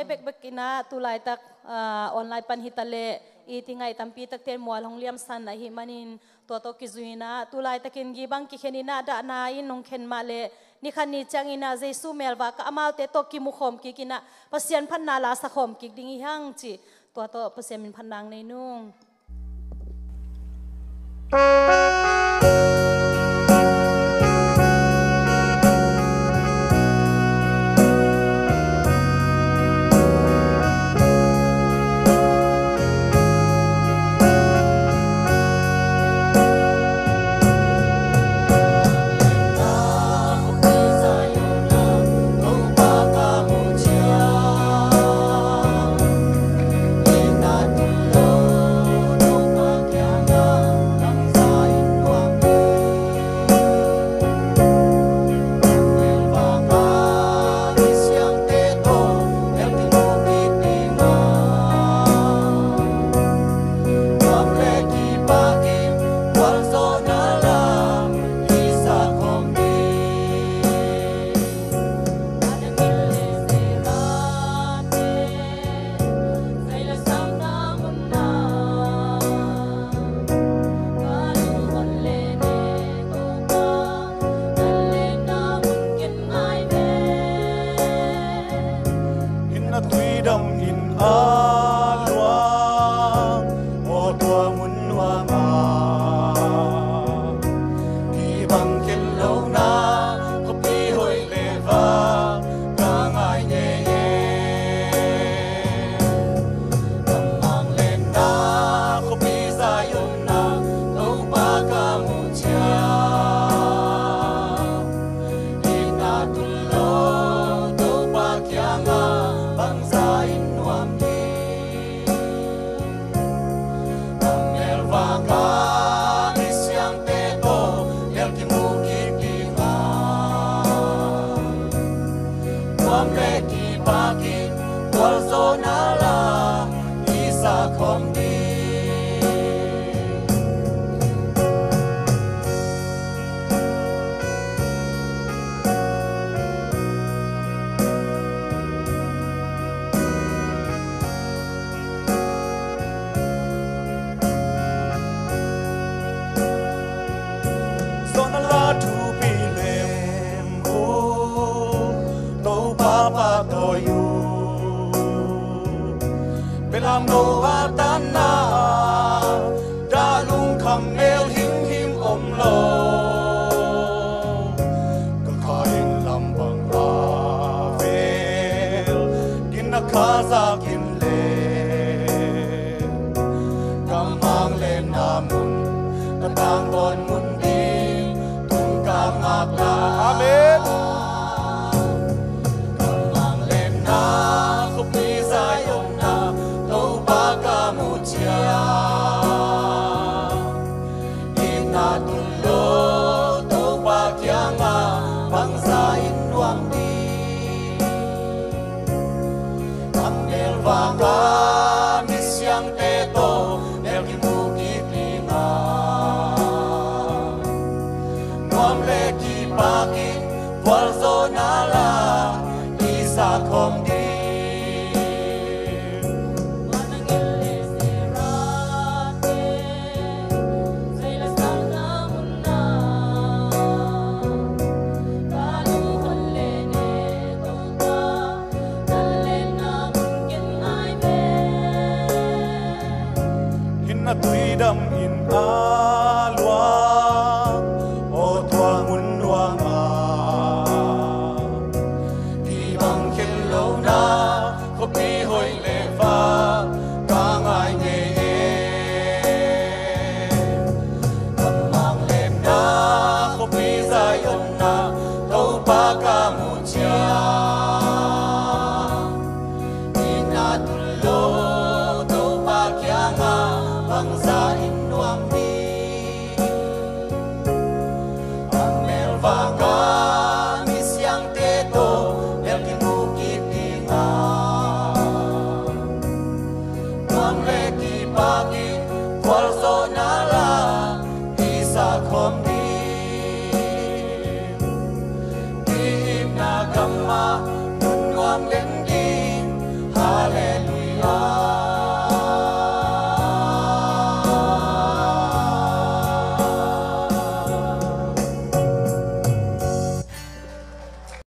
bek bekina tulai tak online pan hitale itingai tampi tak ten mual hong liam san na hi manin toto kizuina tulai takin gibang ki khenina da na in nong khen male ni khani changina jesu melwa ka amal te to ki mukhom ki kina pasian phan na la sa khom ki ding hang chi toto pasian min phanang nei nung Bangsa in nuam ni Hallelujah